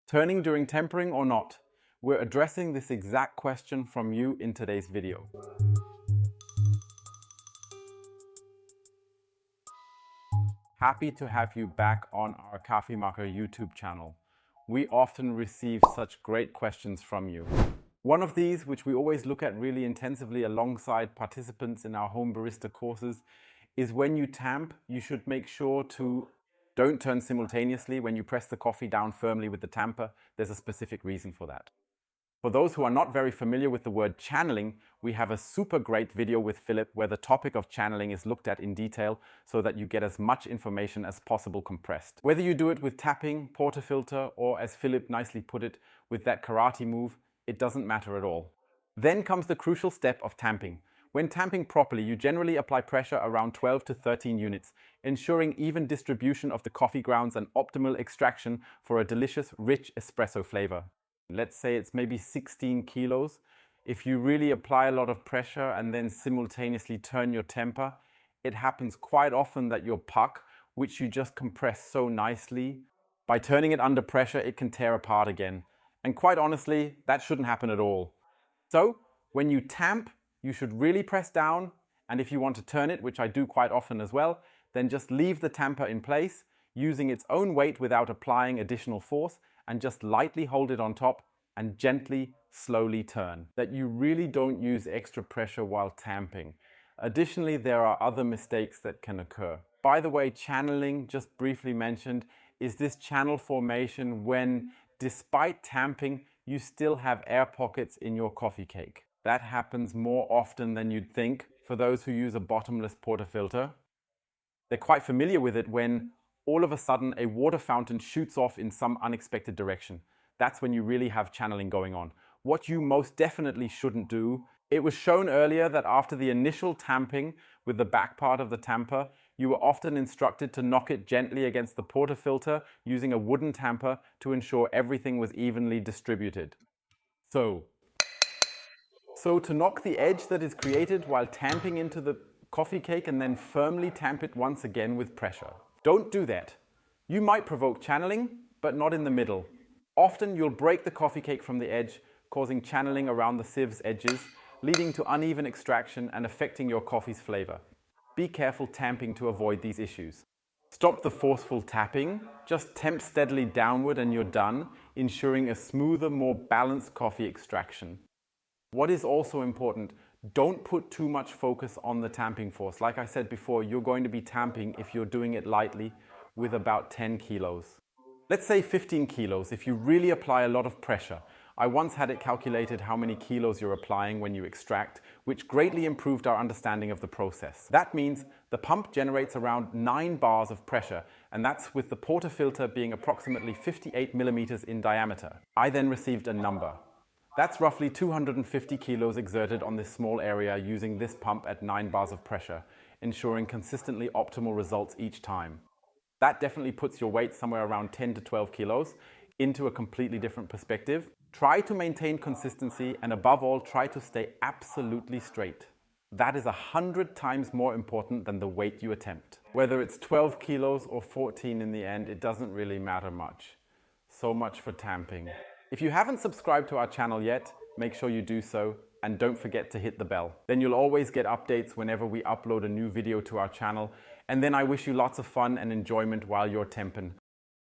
Turning during tempering or not? We're addressing this exact question from you in today's video. Happy to have you back on our Kaffeemacher YouTube channel. We often receive such great questions from you. One of these, which we always look at really intensively alongside participants in our home barista courses, is when you tamp, you should make sure to don't turn simultaneously when you press the coffee down firmly with the tamper. There's a specific reason for that. For those who are not very familiar with the word channeling, we have a super great video with Philipp where the topic of channeling is looked at in detail so that you get as much information as possible compressed. Whether you do it with tapping, portafilter, or as Philipp nicely put it, with that karate move, it doesn't matter at all. Then comes the crucial step of tamping. When tamping properly, you generally apply pressure around 12 to 13 units, ensuring even distribution of the coffee grounds and optimal extraction for a delicious, rich espresso flavor. Let's say it's maybe 16 kilos. If you really apply a lot of pressure and then simultaneously turn your temper, it happens quite often that your puck, which you just compress so nicely, by turning it under pressure, it can tear apart again. And quite honestly, that shouldn't happen at all. So, when you tamp, you should really press down, and if you want to turn it, which I do quite often as well, then just leave the tamper in place, using its own weight without applying additional force, and just lightly hold it on top and gently, slowly turn. That you really don't use extra pressure while tamping. Additionally, there are other mistakes that can occur. By the way, channeling, just briefly mentioned, is this channel formation when, despite tamping, you still have air pockets in your coffee cake. That happens more often than you'd think for those who use a bottomless portafilter. They're quite familiar with it when all of a sudden a water fountain shoots off in some unexpected direction. That's when you really have channeling going on. What you most definitely shouldn't do, it was shown earlier that after the initial tamping with the back part of the tamper, you were often instructed to knock it gently against the portafilter using a wooden tamper to ensure everything was evenly distributed. So to knock the edge that is created while tamping into the coffee cake and then firmly tamp it once again with pressure. Don't do that. You might provoke channeling, but not in the middle. Often you'll break the coffee cake from the edge, causing channeling around the sieve's edges, leading to uneven extraction and affecting your coffee's flavor. Be careful tamping to avoid these issues. Stop the forceful tapping, just temp steadily downward and you're done, ensuring a smoother, more balanced coffee extraction. What is also important, don't put too much focus on the tamping force. Like I said before, you're going to be tamping, if you're doing it lightly, with about 10 kilos. Let's say 15 kilos if you really apply a lot of pressure. I once had it calculated how many kilos you're applying when you extract, which greatly improved our understanding of the process. That means the pump generates around 9 bars of pressure, and that's with the portafilter being approximately 58 millimeters in diameter. I then received a number. That's roughly 250 kilos exerted on this small area using this pump at 9 bars of pressure, ensuring consistently optimal results each time. That definitely puts your weight somewhere around 10 to 12 kilos into a completely different perspective. Try to maintain consistency and above all, try to stay absolutely straight. That is 100 times more important than the weight you attempt. Whether it's 12 kilos or 14 in the end, it doesn't really matter much. So much for tamping. If you haven't subscribed to our channel yet, make sure you do so and don't forget to hit the bell. Then you'll always get updates whenever we upload a new video to our channel. And then I wish you lots of fun and enjoyment while you're temping.